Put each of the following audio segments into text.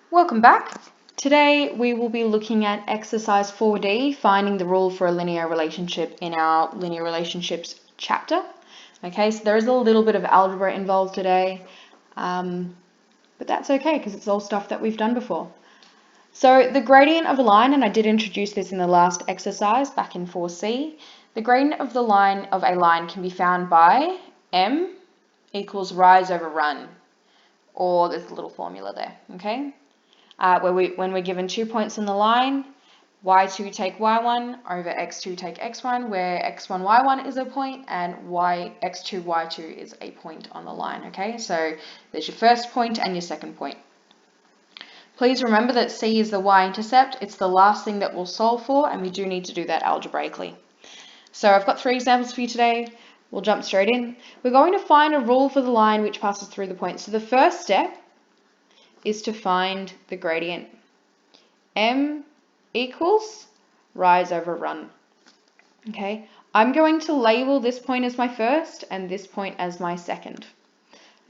Welcome back. Today we will be looking at exercise 4D, finding the rule for a linear relationship in our linear relationships chapter. Okay, so there is a little bit of algebra involved today, but that's okay because it's all stuff that we've done before. So the gradient of a line, and I did introduce this in the last exercise back in 4C, the gradient of a line can be found by m equals rise over run, or there's a little formula there, okay? When we're given 2 points on the line, y2 take y1 over x2 take x1, where x1, y1 is a point and x2, y2 is a point on the line, okay? So there's your first point and your second point. Please remember that C is the y-intercept. It's the last thing that we'll solve for, and we do need to do that algebraically. So I've got 3 examples for you today. We'll jump straight in. We're going to find a rule for the line which passes through the point. So the first step is to find the gradient. M equals rise over run. Okay, I'm going to label this point as my first and this point as my second.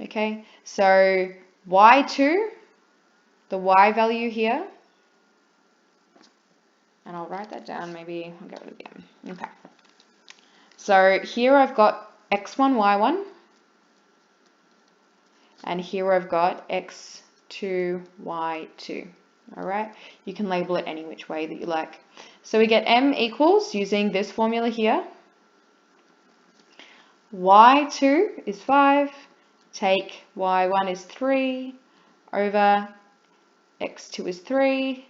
Okay, so y2, the y value here, and I'll write that down, maybe I'll get rid of the m. Okay, so here I've got x1, y1, and here I've got x2, y2. All right, you can label it any which way that you like. So we get m equals, using this formula here, y2 is 5, take y1 is 3, over x2 is 3,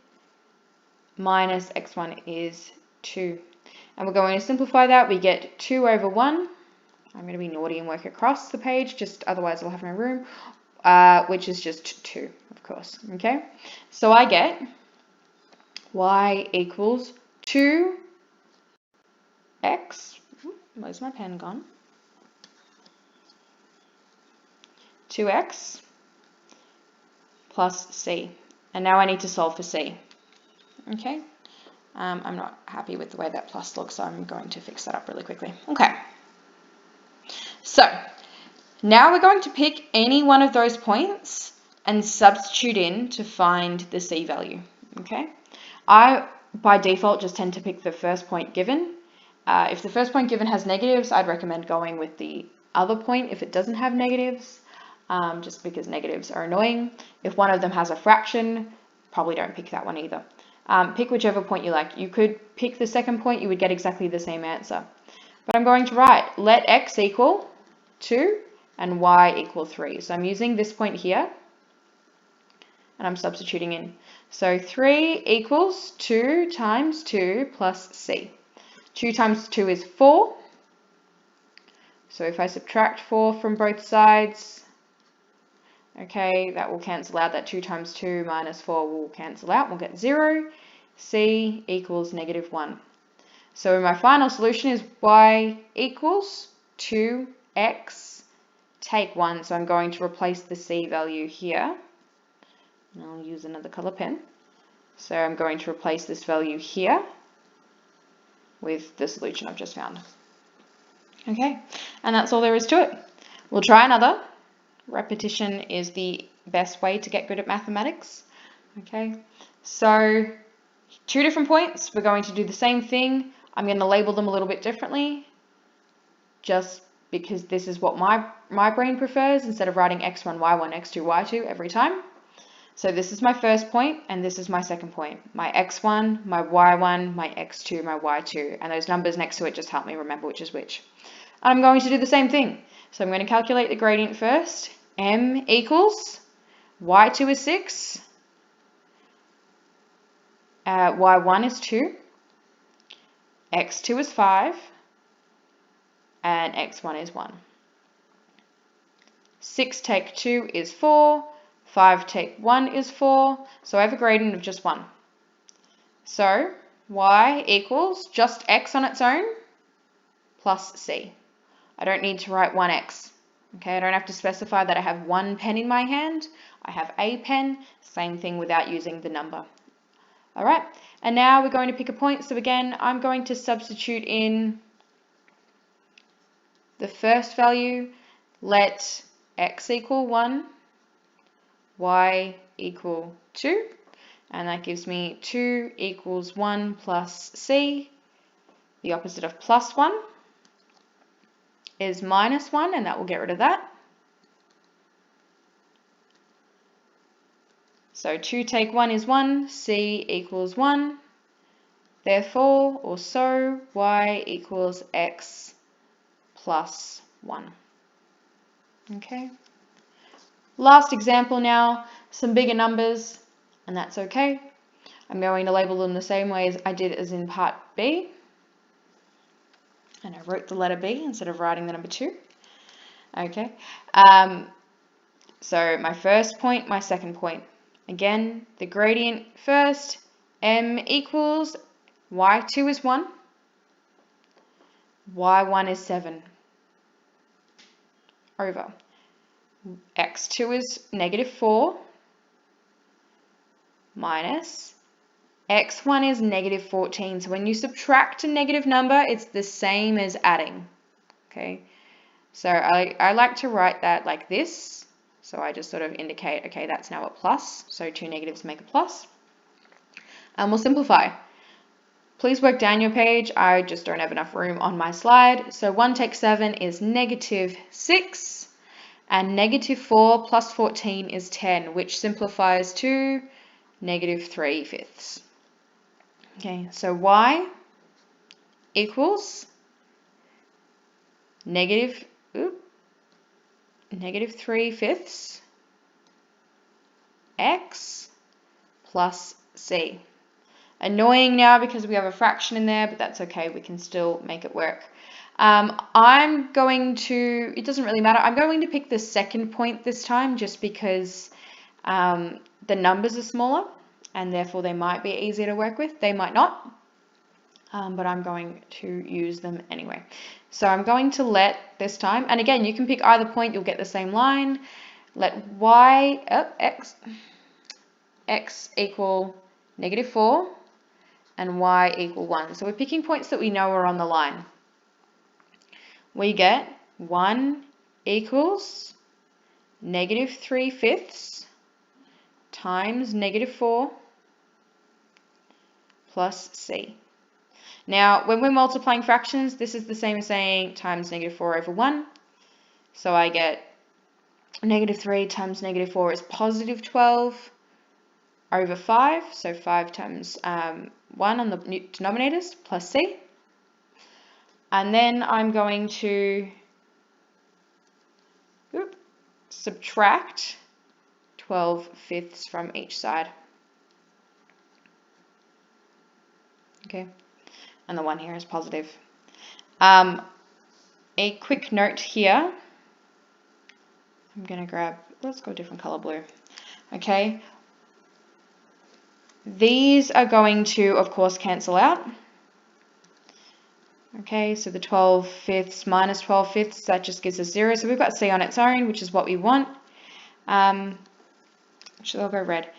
minus x1 is 2. And we're going to simplify that. We get 2 over 1. I'm going to be naughty and work across the page, just otherwise I'll have no room, which is just 2, of course. Okay, so I get y equals 2x, where's my pen gone? 2x plus c. And now I need to solve for c. Okay, I'm not happy with the way that plus looks, so I'm going to fix that up really quickly. Okay, so now we're going to pick any one of those points and substitute in to find the c value. Okay, I by default just tend to pick the first point given. If the first point given has negatives, I'd recommend going with the other point if it doesn't have negatives, just because negatives are annoying. If one of them has a fraction, probably don't pick that one either. Pick whichever point you like. You could pick the second point, you would get exactly the same answer. But I'm going to write let x equal 2 and y equal 3. So I'm using this point here and I'm substituting in. So 3 equals 2 times 2 plus c. 2 times 2 is 4. So if I subtract 4 from both sides, okay, that will cancel out. That 2 times 2 minus 4 will cancel out. We'll get 0. C equals negative 1. So my final solution is y equals 2x take 1. So I'm going to replace the c value here. And I'll use another color pen. So I'm going to replace this value here with the solution I've just found. Okay, and that's all there is to it. We'll try another. Repetition is the best way to get good at mathematics. Okay, so 2 different points. We're going to do the same thing. I'm going to label them a little bit differently, just because this is what my brain prefers, instead of writing x1, y1, x2, y2 every time. So this is my first point, and this is my second point. My x1, my y1, my x2, my y2, and those numbers next to it just help me remember which is which. I'm going to do the same thing. So I'm going to calculate the gradient first. M equals, y2 is 6, y1 is 2, x2 is 5, and x1 is 1. 6 take 2 is 4, 5 take 1 is 4, so I have a gradient of just 1. So y equals just x on its own plus c. I don't need to write 1x. Okay, I don't have to specify that I have one pen in my hand. I have a pen, same thing without using the number. All right, and now we're going to pick a point. So again, I'm going to substitute in the first value. Let x equal 1, y equal 2. And that gives me 2 equals 1 plus c. The opposite of plus 1 is minus 1, and that will get rid of that. So 2 take 1 is 1, c equals 1. Therefore, or so, y equals x plus 1. Okay. Last example now, some bigger numbers, and that's okay. I'm going to label them the same way as I did as in part B. And I wrote the letter B instead of writing the number 2. Okay. So my first point, my second point. Again, the gradient first, m equals, y2 is 1, y1 is 7, over x2 is negative 4, minus x1 is negative 14. So when you subtract a negative number, it's the same as adding. Okay, so I like to write that like this. So I just sort of indicate, okay, that's now a plus. So 2 negatives make a plus. And we'll simplify. Please work down your page. I just don't have enough room on my slide. So 1 take 7 is negative 6. And negative 4 plus 14 is 10, which simplifies to negative 3/5. Okay, so y equals negative 3/5 x plus c. Annoying now because we have a fraction in there, but that's okay. We can still make it work. I'm going to, it doesn't really matter. I'm going to pick the second point this time just because the numbers are smaller and therefore they might be easier to work with. They might not, but I'm going to use them anyway. So I'm going to let this time, and again, you can pick either point, you'll get the same line. Let x equal negative 4 and y equal 1. So we're picking points that we know are on the line. We get 1 equals negative 3/5 times negative 4 plus c. Now, when we're multiplying fractions, this is the same as saying times negative 4 over 1. So I get negative 3 times negative 4 is positive 12 over 5. So 5 times 1 on the denominators plus c. And then I'm going to subtract 12/5 from each side. Okay, and the 1 here is positive. A quick note here. I'm going to grab, let's go a different color blue. Okay, these are going to, of course, cancel out. Okay, so the 12/5 minus 12/5, that just gives us 0. So we've got c on its own, which is what we want. Actually, I'll go red.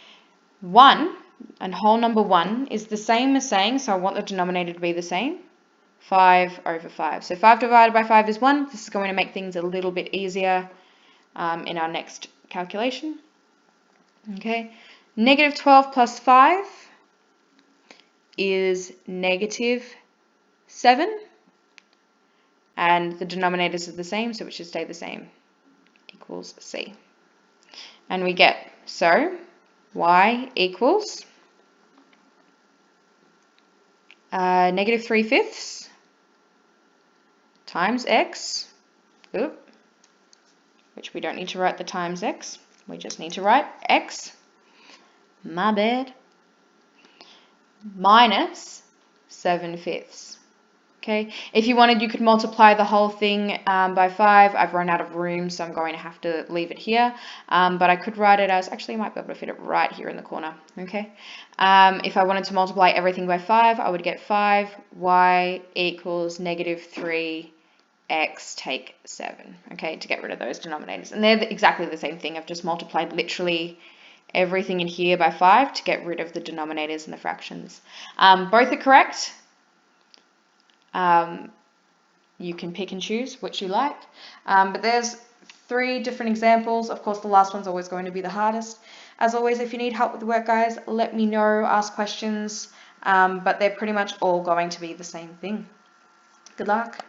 1 and whole number 1 is the same as saying, so I want the denominator to be the same, 5 over 5. So 5 divided by 5 is 1. This is going to make things a little bit easier in our next calculation. Okay, negative 12 plus 5 is negative 7. And the denominators are the same, so it should stay the same, equals c. And we get, so y equals negative 3/5 times x, which we don't need to write the times x, we just need to write x, my bad, minus 7/5. Okay, if you wanted, you could multiply the whole thing by 5. I've run out of room, so I'm going to have to leave it here. But I could write it as, actually I might be able to fit it right here in the corner. Okay, if I wanted to multiply everything by 5, I would get 5, y equals negative 3, x take 7. Okay, to get rid of those denominators. And they're exactly the same thing. I've just multiplied literally everything in here by 5 to get rid of the denominators and the fractions. Both are correct. You can pick and choose which you like, but there's 3 different examples. Of course, the last one's always going to be the hardest. As always, if you need help with the work, guys, let me know, ask questions, but they're pretty much all going to be the same thing. Good luck.